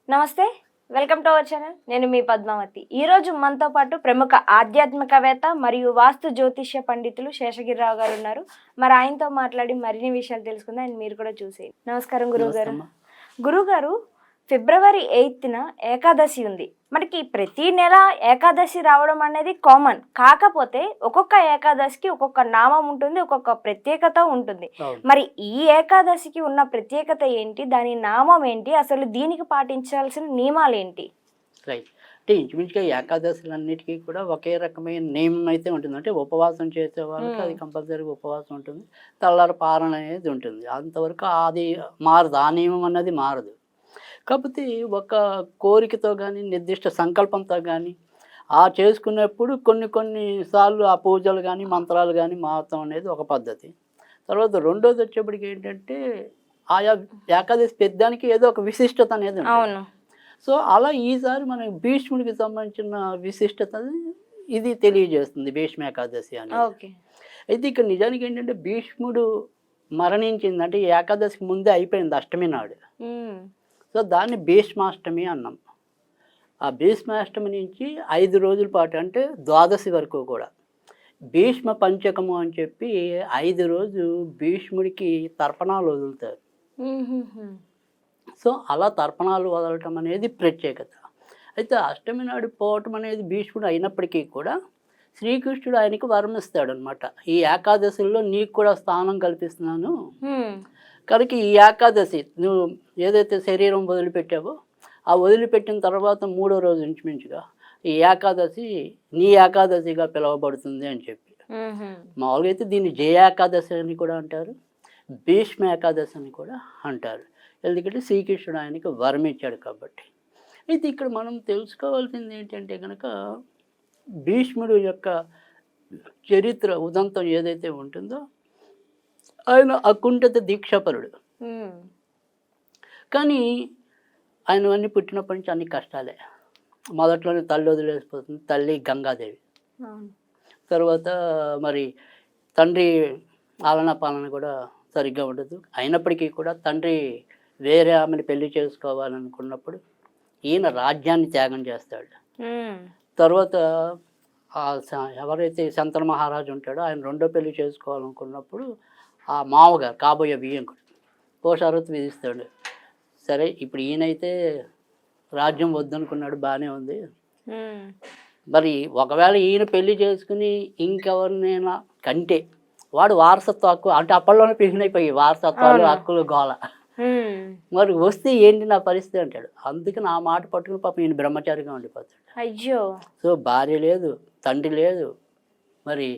నమస్తే, welcome to our channel. నేను మీ పద్మావతి. ఈరోజు మనతో పాటు ప్రముఖ ఆధ్యాత్మికవేత్త మరియు వాస్తు జ్యోతిష్య పండితులు శేషగిరిరావు గారు ఉన్నారు. మరి ఆయనతో మాట్లాడి మరిన్ని విషయాలు తెలుసుకుందాం. ఆయన మీరు కూడా చూసేయండి. నమస్కారం గురువుగారు. గురువుగారు, ఫిబ్రవరి 8న ఏకాదశి ఉంది. మనకి ప్రతి నెల ఏకాదశి రావడం అనేది కామన్. కాకపోతే ఒక్కొక్క ఏకాదశికి ఒక్కొక్క నామం ఉంటుంది, ఒక్కొక్క ప్రత్యేకత ఉంటుంది. మరి ఈ ఏకాదశికి ఉన్న ప్రత్యేకత ఏంటి, దాని నామం ఏంటి, అసలు దీనికి పాటించాల్సిన నియమాలు ఏంటి? రైట్. అంటే ఇంచుమించుగా ఏకాదశులన్నిటికీ కూడా ఒకే రకమైన నియమం అయితే ఉంటుంది. అంటే ఉపవాసం చేసే వాళ్ళకి అది కంపల్సరీగా ఉపవాసం ఉంటుంది, తెల్లారి పారణ అనేది ఉంటుంది. అంతవరకు అది మారదు, ఆ నియమం అన్నది మారదు. కాకపోతే ఒక కోరికతో కానీ నిర్దిష్ట సంకల్పంతో కానీ చేసుకునేప్పుడు కొన్ని సార్లు ఆ పూజలు కానీ మంత్రాలు కానీ మారతం అనేది ఒక పద్ధతి. తర్వాత రెండోది వచ్చేప్పటికి ఏంటంటే ఆయా ఏకాదశి పెద్దానికి ఏదో ఒక విశిష్టత అనేది ఉంటుంది. సో అలా ఈసారి మనకి భీష్ముడికి సంబంధించిన విశిష్టత ఇది తెలియజేస్తుంది భీష్మ ఏకాదశి అనేది. అయితే ఇక్కడ నిజానికి ఏంటంటే భీష్ముడు మరణించింది అంటే ఏకాదశికి ముందే అయిపోయింది, అష్టమి నాడు. సో దాన్ని భీష్మాష్టమి అన్నాం. ఆ భీష్మాష్టమి నుంచి 5 రోజుల పాటు అంటే ద్వాదశి వరకు కూడా భీష్మ పంచకము అని చెప్పి 5 రోజులు భీష్ముడికి తర్పణాలు వదులుతారు. సో అలా తర్పణాలు వదలటం అనేది ప్రత్యేకత. అయితే అష్టమి నాడు పోవటం అనేది భీష్ముడు అయినప్పటికీ కూడా శ్రీకృష్ణుడు ఆయనకి వరమిస్తాడు అనమాట. ఈ ఏకాదశిలో నీకు కూడా స్థానం కల్పిస్తున్నాను కనుక ఈ ఏకాదశి నువ్వు ఏదైతే శరీరం వదిలిపెట్టావో ఆ వదిలిపెట్టిన తర్వాత 3వ రోజు ఇంచుమించుగా ఈ ఏకాదశి నీ ఏకాదశిగా పిలువబడుతుంది అని చెప్పి. మామూలుగా అయితే దీన్ని జయ ఏకాదశి అని కూడా అంటారు, భీష్మ ఏకాదశి అని కూడా అంటారు. ఎందుకంటే శ్రీకృష్ణుడు ఆయనకి వరం ఇచ్చాడు కాబట్టి. అయితే ఇక్కడ మనం తెలుసుకోవాల్సింది ఏంటంటే కనుక భీష్ముడు యొక్క చరిత్ర ఉదంతం ఏదైతే ఉంటుందో ఆయన అకుంఠిత దీక్షాపరుడు. కానీ ఆయన అన్నీ పుట్టినప్పటి నుంచి అన్ని కష్టాలే. మొదట్లోనే తల్లి వదిలేసిపోతుంది, తల్లి గంగాదేవి. తర్వాత మరి తండ్రి ఆలనా పాలన కూడా సరిగ్గా ఉండదు. అయినప్పటికీ కూడా తండ్రి వేరే ఆమెను పెళ్లి చేసుకోవాలనుకున్నప్పుడు ఈయన రాజ్యాన్ని త్యాగం చేస్తాడు. తర్వాత ఎవరైతే శంతన మహారాజు ఉంటాడో ఆయన రెండో పెళ్లి చేసుకోవాలనుకున్నప్పుడు ఆ మామగారు కాబోయే బియ్యంకుడు పోషారత్ విధిస్తాడు. సరే ఇప్పుడు ఈయనైతే రాజ్యం వద్దనుకున్నాడు, బాగానే ఉంది. మరి ఒకవేళ ఈయన పెళ్లి చేసుకుని ఇంకెవరినైనా కంటే వాడు వారసత్వ హక్కు అంటే అప్పట్లోనే పెరిగినైపోయి వారసత్వాలు హక్కులు గోల. మరి వస్తే ఏంటి నా పరిస్థితి అంటాడు. అందుకని ఆ మాట పట్టుకుని పాపం ఈయన బ్రహ్మచారిగా ఉండిపోతాడు. అయ్యో. సో భార్య లేదు, తండ్రి లేదు, మరి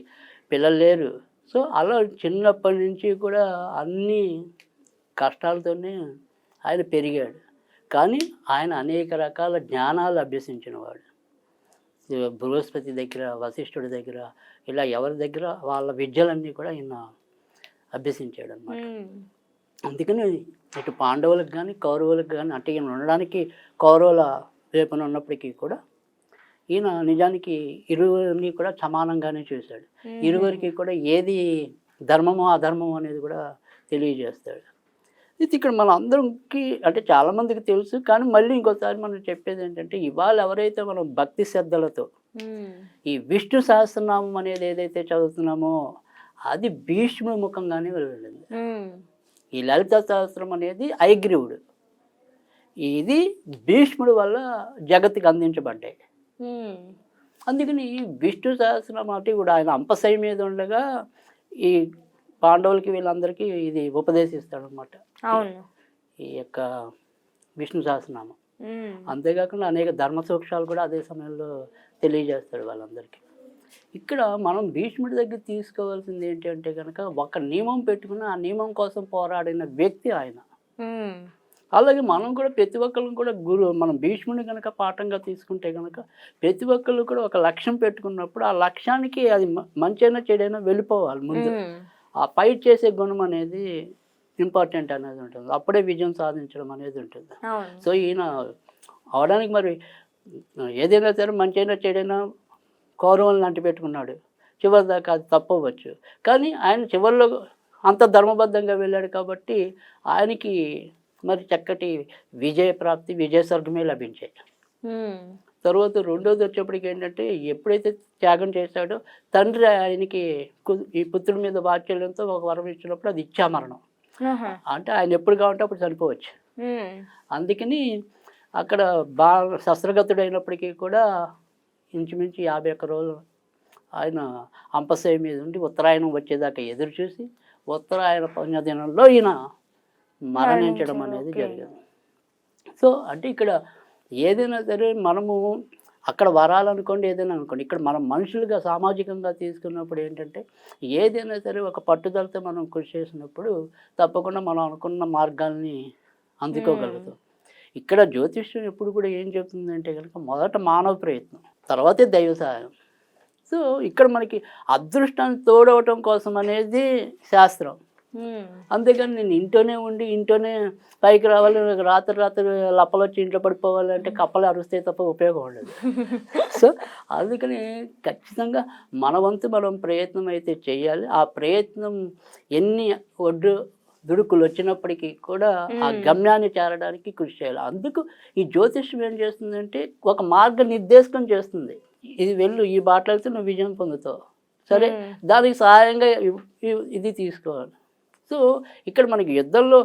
పిల్లలు లేరు. సో అలా చిన్నప్పటి నుంచి కూడా అన్ని కష్టాలతోనే ఆయన పెరిగాడు. కానీ ఆయన అనేక రకాల జ్ఞానాలు అభ్యసించినవాడు. బృహస్పతి దగ్గర, వశిష్ఠుడి దగ్గర, ఇలా ఎవరి దగ్గర వాళ్ళ విద్యలన్నీ కూడా ఈయన అభ్యసించాడు అనమాట. అందుకని ఇటు పాండవులకు కానీ కౌరవులకు కానీ అంటే ఈయన ఉండడానికి కౌరవుల వైపున ఉన్నప్పటికీ కూడా ఈయన నిజానికి ఇరువురిని కూడా సమానంగానే చూశాడు. ఇరువురికి కూడా ఏది ధర్మమో అధర్మమో అనేది కూడా తెలియజేస్తాడు. ఇది ఇక్కడ మన అందరికి అంటే చాలామందికి తెలుసు. కానీ మళ్ళీ ఇంకోసారి మనం చెప్పేది ఏంటంటే ఇవాళ ఎవరైతే మనం భక్తి శ్రద్ధలతో ఈ విష్ణు సహస్రనామం అనేది ఏదైతే చదువుతున్నామో అది భీష్ముడి ముఖంగానే వెళ్ళింది. ఈ లలిత సహస్రం అనేది హయగ్రీవుడు, ఇది భీష్ముడి వల్ల జగత్తుకి అందించబడ్డాయి. అందుకని విష్ణు సహస్రనామం అంటే కూడా ఆయన అంపశయ మీద ఉండగా ఈ పాండవులకి వీళ్ళందరికీ ఇది ఉపదేశిస్తాడు అనమాట, ఈ యొక్క విష్ణు సహస్రనామం. అంతేకాకుండా అనేక ధర్మ సూక్ష్మాలు కూడా అదే సమయంలో తెలియజేస్తాడు వాళ్ళందరికీ. ఇక్కడ మనం భీష్ముడి దగ్గర తీసుకోవాల్సింది ఏంటంటే కనుక ఒక నియమం పెట్టుకుని ఆ నియమం కోసం పోరాడిన వ్యక్తి ఆయన. అలాగే మనం కూడా ప్రతి ఒక్కరిని కూడా మనం భీష్ముడిని కనుక పాఠంగా తీసుకుంటే కనుక ప్రతి ఒక్కళ్ళు కూడా ఒక లక్ష్యం పెట్టుకున్నప్పుడు ఆ లక్ష్యానికి అది మంచైనా చెడైనా వెళ్ళిపోవాలి. ముందు ఆ ఫైట్ చేసే గుణం అనేది ఇంపార్టెంట్ అనేది ఉంటుంది, అప్పుడే విజయం సాధించడం అనేది ఉంటుంది. సో ఈయన అవడానికి మరి ఏదైనా సరే మంచైనా చెడైనా కౌరవులను అంటి పెట్టుకున్నాడు. చివరి దాకా అది తప్పవచ్చు, కానీ ఆయన చివరిలో అంత ధర్మబద్ధంగా వెళ్ళాడు కాబట్టి ఆయనకి మరి చక్కటి విజయప్రాప్తి విజయ స్వర్గమే లభించాయి. తర్వాత రెండోది వచ్చేప్పటికి ఏంటంటే ఎప్పుడైతే త్యాగం చేశాడో తండ్రి ఆయనకి ఈ పుత్రుడి మీద వాత్సల్యంతో ఒక వరం ఇచ్చినప్పుడు అది ఇచ్చామరణం. అంటే ఆయన ఎప్పుడు కావాలంటే అప్పుడు చనిపోవచ్చు. అందుకని అక్కడ బాగా శస్త్రగతుడైనప్పటికీ కూడా ఇంచుమించు 51 రోజులు ఆయన అంపశయ్య మీద ఉండి ఉత్తరాయణం వచ్చేదాకా ఎదురు చూసి ఉత్తరాయణ పుణ్యదినంలో ఈయన మరణించడం అనేది జరిగింది. సో అంటే ఇక్కడ ఏదైనా సరే మనము అక్కడ వరాలనుకోండి ఏదైనా అనుకోండి, ఇక్కడ మనం మనుషులుగా సామాజికంగా తీసుకున్నప్పుడు ఏంటంటే ఏదైనా సరే ఒక పట్టుదలతో మనం కృషి చేసినప్పుడు తప్పకుండా మనం అనుకున్న మార్గాల్ని అందుకోగలుగుతాం. ఇక్కడ జ్యోతిష్యం ఎప్పుడు కూడా ఏం చెప్తుందంటే కనుక మొదట మానవ ప్రయత్నం, తర్వాతే దైవ సహాయం. సో ఇక్కడ మనకి అదృష్టాన్ని తోడవటం కోసం అనేది శాస్త్రం. అంతేగాని నేను ఇంట్లోనే ఉండి ఇంట్లోనే పైకి రావాలి, రాత్రి లప్పలు వచ్చి ఇంట్లో పడిపోవాలి అంటే కప్పలు అరుస్తే తప్ప ఉపయోగం ఉండదు. సో అందుకని ఖచ్చితంగా మన వంతు మనం ప్రయత్నం అయితే చేయాలి. ఆ ప్రయత్నం ఎన్ని దుడుకులు వచ్చినప్పటికీ కూడా ఆ గమ్యాన్ని చేరడానికి కృషి చేయాలి. అందుకు ఈ జ్యోతిష్యం ఏం చేస్తుందంటే ఒక మార్గ నిర్దేశకం చేస్తుంది. ఇది వెళ్ళు, ఈ బాటలు వెళ్తే నువ్వు విజయం పొందుతావు, సరే దానికి సహాయంగా ఇది తీసుకోవాలి. సో ఇక్కడ మనకి యుద్ధంలో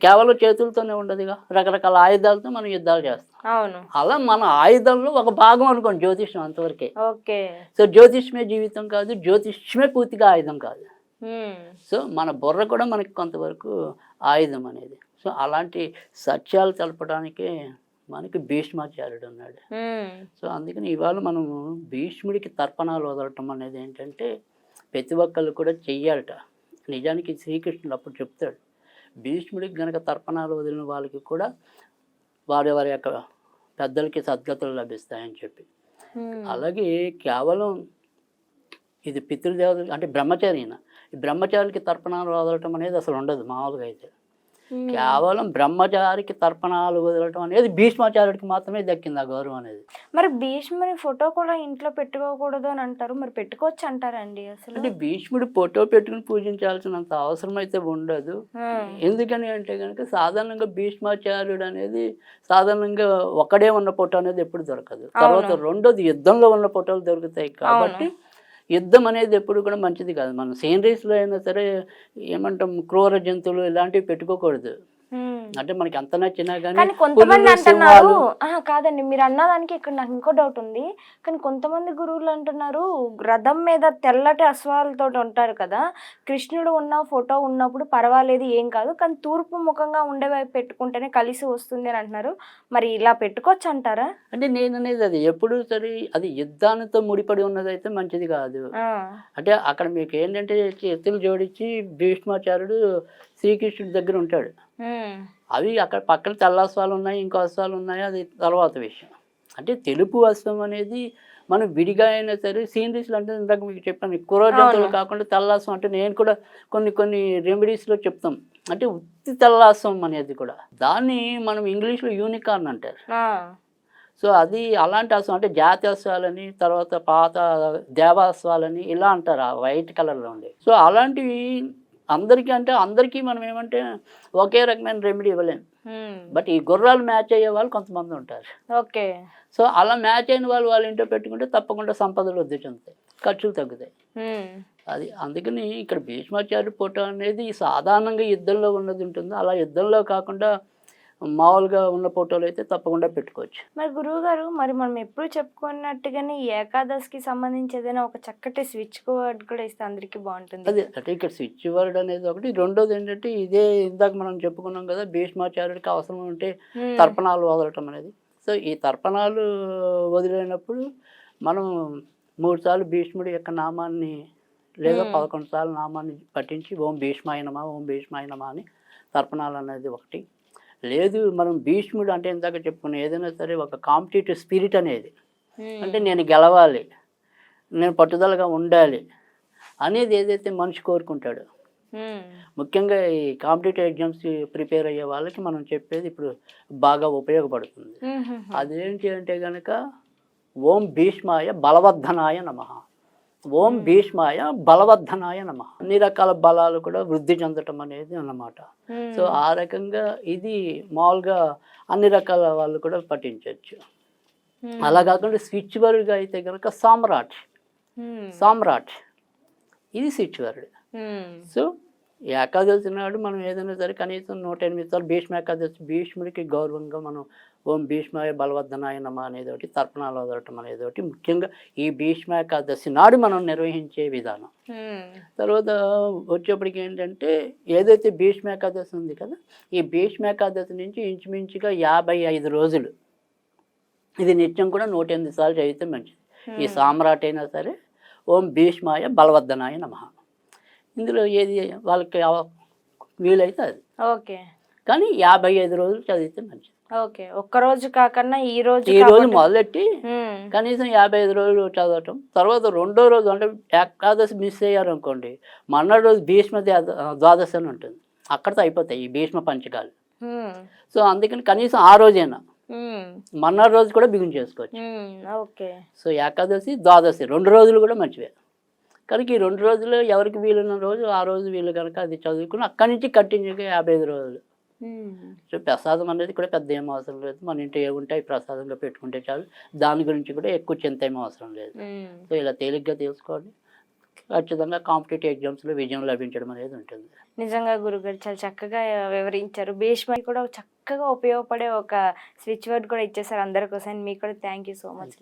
కేవలం చేతులతోనే ఉండదుగా, రకరకాల ఆయుధాలతో మనం యుద్ధాలు చేస్తాం. అవును, అలా మన ఆయుధంలో ఒక భాగం అనుకోండి జ్యోతిష్యం, అంతవరకే. ఓకే. సో జ్యోతిష్యమే జీవితం కాదు, జ్యోతిష్యమే పూర్తిగా ఆయుధం కాదు. సో మన బుర్ర కూడా మనకి కొంతవరకు ఆయుధం అనేది. సో అలాంటి సత్యాలు తెలపడానికే మనకి భీష్మాచార్యుడు ఉన్నాడు. సో అందుకని ఇవాళ మనము భీష్ముడికి తర్పణాలు వదలటం అనేది ఏంటంటే ప్రతి ఒక్కళ్ళు కూడా చెయ్యాలట. నిజానికి శ్రీకృష్ణుడు అప్పుడు చెప్తాడు, భీష్ముడికి గనక తర్పణాలు వదిలిన వాళ్ళకి కూడా వారి యొక్క పెద్దలకి సద్గతులు లభిస్తాయని చెప్పి. అలాగే కేవలం ఇది పితృదేవతలు అంటే బ్రహ్మచారిన, ఈ బ్రహ్మచారికి తర్పణాలు వదలటం అనేది అసలు ఉండదు మామూలుగా అయితే. కేవలం బ్రహ్మచారికి తర్పణాలు వదలటం అనేది భీష్మాచార్యుడికి మాత్రమే దక్కింది ఆ గౌరవం అనేది. మరి భీష్ముడి ఫోటో కూడా ఇంట్లో పెట్టుకోకూడదు అని అంటారు, మరి పెట్టుకోవచ్చు అంటారండి అసలు? అంటే భీష్ముడి ఫోటో పెట్టుకుని పూజించాల్సినంత అవసరం అయితే ఉండదు. ఎందుకని అంటే కనుక సాధారణంగా భీష్మాచార్యుడు అనేది సాధారణంగా ఒకడే ఉన్న ఫోటో అనేది ఎప్పుడు దొరకదు. తర్వాత రెండోది యుద్ధంలో ఉన్న ఫోటోలు దొరుకుతాయి కాబట్టి యుద్ధం అనేది ఎప్పుడు కూడా మంచిది కాదు. మనం సీనరీస్లో అయినా సరే ఏమంటాం క్రూర జంతువులు ఇలాంటివి పెట్టుకోకూడదు. అంటే మనకి అంత నచ్చినా కానీ కొంతమంది అంటున్నారు, కాదండి మీరు అన్నదానికి ఇక్కడ నాకు ఇంకో డౌట్ ఉంది. కానీ కొంతమంది గురువులు అంటున్నారు రథం మీద తెల్లటి అశ్వాలతో ఉంటారు కదా, కృష్ణుడు ఉన్న ఫోటో ఉన్నప్పుడు పర్వాలేదు ఏం కాదు, కానీ తూర్పు ముఖంగా ఉండే వైపు పెట్టుకుంటేనే కలిసి వస్తుంది అని అంటున్నారు. మరి ఇలా పెట్టుకోవచ్చు అంటారా? అంటే నేను అనేది అది ఎప్పుడు సరే అది యుద్ధానితో ముడిపడి ఉన్నదైతే మంచిది కాదు. అంటే అక్కడ మీకు ఏంటంటే చేతులు జోడించి భీష్మాచార్యుడు శ్రీకృష్ణుడి దగ్గర ఉంటాడు. అవి అక్కడ పక్కన తెల్ల అశ్వాలు ఉన్నాయి, ఇంకో అశ్వాలు ఉన్నాయి, అది తర్వాత విషయం. అంటే తెలుపు అశ్వం అనేది మనం విడిగా అయినా సరే సీనరీస్లో అంటే ఇందాక మీకు చెప్పాను కురోజంతులు కాకుండా తెల్లాసం అంటే నేను కూడా కొన్ని రెమెడీస్లో చెప్తాం. అంటే ఉత్తి తెల్లాసం అనేది కూడా దాన్ని మనం ఇంగ్లీష్లో యూనికార్న్ అంటారు. సో అది అలాంటి అశ్వం అంటే జాతి అశ్వాలని తర్వాత పాత దేవాశ్వాలని ఇలా అంటారు ఆ వైట్ కలర్లో ఉండే. సో అలాంటివి అందరికీ మనం ఏమంటే ఒకే రకమైన రెమెడీ ఇవ్వలేము. బట్ ఈ గుర్రాలు మ్యాచ్ అయ్యే వాళ్ళు కొంతమంది ఉంటారు. ఓకే. సో అలా మ్యాచ్ అయిన వాళ్ళు వాళ్ళ ఇంట్లో పెట్టుకుంటే తప్పకుండా సంపదలు వృద్ధి చెందుతాయి, ఖర్చులు తగ్గుతాయి. అది అందుకని ఇక్కడ భీష్మాచార్య ఫోటో అనేది సాధారణంగా యుద్ధంలో ఉన్నది ఉంటుంది. అలా యుద్ధంలో కాకుండా మామూలుగా ఉన్న ఫోటోలు అయితే తప్పకుండా పెట్టుకోవచ్చు. మరి గురువు గారు, మరి మనం ఎప్పుడు చెప్పుకున్నట్టుగానే ఏకాదశికి సంబంధించి ఏదైనా ఒక చక్కటి స్విచ్ వర్డ్ కూడా ఇస్తే అందరికీ బాగుంటుంది. అదే అంటే ఇక్కడ స్విచ్ వర్డ్ అనేది ఒకటి. రెండోది ఏంటంటే ఇదే ఇందాక మనం చెప్పుకున్నాం కదా, భీష్మాచార్యుడికి అవసరం ఉంటే తర్పణాలు వదలటం అనేది. సో ఈ తర్పణాలు వదిలేనప్పుడు మనం 3 సార్లు భీష్ముడి యొక్క నామాన్ని లేదా 11 సార్లు నామాన్ని పఠించి ఓం భీష్మాయ నమః ఓం భీష్మాయ నమః అని తర్పణాలు అనేది ఒకటి. లేదు మనం భీష్ముడు అంటే ఇందాక చెప్పుకున్న ఏదైనా సరే ఒక కాంపిటేటివ్ స్పిరిట్ అనేది, అంటే నేను గెలవాలి, నేను పట్టుదలగా ఉండాలి అనేది ఏదైతే మనిషి కోరుకుంటాడో, ముఖ్యంగా ఈ కాంపిటేటివ్ ఎగ్జామ్స్ ప్రిపేర్ అయ్యే వాళ్ళకి మనం చెప్పేది ఇప్పుడు బాగా ఉపయోగపడుతుంది. అదేంటి అంటే కనుక ఓం భీష్మాయ బలవర్ధనాయ నమః. ఓం భీష్మాయ బలవర్ధనాయ నమ. అన్ని రకాల బలాలు కూడా వృద్ధి చెందటం అనేది అన్నమాట. సో ఆ రకంగా ఇది మామూలుగా అన్ని రకాల వాళ్ళు కూడా పఠించవచ్చు. అలా కాకుండా స్విచ్ వర్డ్గా అయితే కనుక సామ్రాట్, సామ్రాట్ ఇది స్విచ్ వర్డ్. సో ఏకాదశి నాడు మనం ఏదైనా సరే కనీసం 108 సార్లు భీష్మ ఏకాదశి, భీష్ముడికి గౌరవంగా మనం ఓం భీష్మాయ బలవర్ధనాయ నమ అనేది ఒకటి, తర్పణాలు వదలటం అనేది ఒకటి ముఖ్యంగా ఈ భీష్మ ఏకాదశి నాడు మనం నిర్వహించే విధానం. తర్వాత వచ్చేప్పటికి ఏంటంటే ఏదైతే భీష్మ ఏకాదశి ఉంది కదా, ఈ భీష్మ ఏకాదశి నుంచి ఇంచుమించుగా 55 రోజులు ఇది నిత్యం కూడా 108 సార్లు చదివితే మంచిది. ఈ సామ్రాట్ అయినా సరే ఓం భీష్మాయ బలవర్ధనాయ నమ. ఇందులో ఏది వాళ్ళకి వీలైతే అది. ఓకే. కానీ 55 రోజులు చదివితే మంచిది. ఓకే. ఒక్కరోజు కాకుండా ఈ రోజు మొదలెట్టి కనీసం 55 రోజులు చదవటం. తర్వాత రెండో రోజు అంటే ఏకాదశి మిస్ అయ్యారు అనుకోండి, మర్నాడు రోజు భీష్మ ద్వాదశి అని ఉంటుంది, అక్కడితో అయిపోతాయి ఈ భీష్మ పంచకాలు. సో అందుకని కనీసం ఆ రోజైనా మర్నాడు రోజు కూడా బిగిన్ చేసుకోవచ్చు. ఓకే. సో ఏకాదశి ద్వాదశి 2 రోజులు కూడా మంచివే. కనుక ఈ 2 రోజులు ఎవరికి వీలున్న రోజు ఆ రోజు వీళ్ళు కనుక అది చదువుకుని అక్కడి నుంచి కంటిన్యూగా 55 రోజులు. సో ప్రసాదం అనేది కూడా పెద్ద ఏం అవసరం లేదు, మన ఇంట్లో ఏముంటాయి ప్రసాదంగా పెట్టుకుంటే చాలు. దాని గురించి కూడా ఎక్కువ చింత ఏమీ అవసరం లేదు. సో ఇలా తేలిగ్గా తెలుసుకోండి, ఖచ్చితంగా కాంపిటేటివ్ ఎగ్జామ్స్లో విజయం లభించడం అనేది ఉంటుంది. నిజంగా గురుగారు చాలా చక్కగా వివరించారు. భీష్మ కూడా చక్కగా ఉపయోగపడే ఒక స్విచ్ వర్డ్ కూడా ఇచ్చేసారు అందరి కోసం. మీకు కూడా థ్యాంక్ యూ సో మచ్.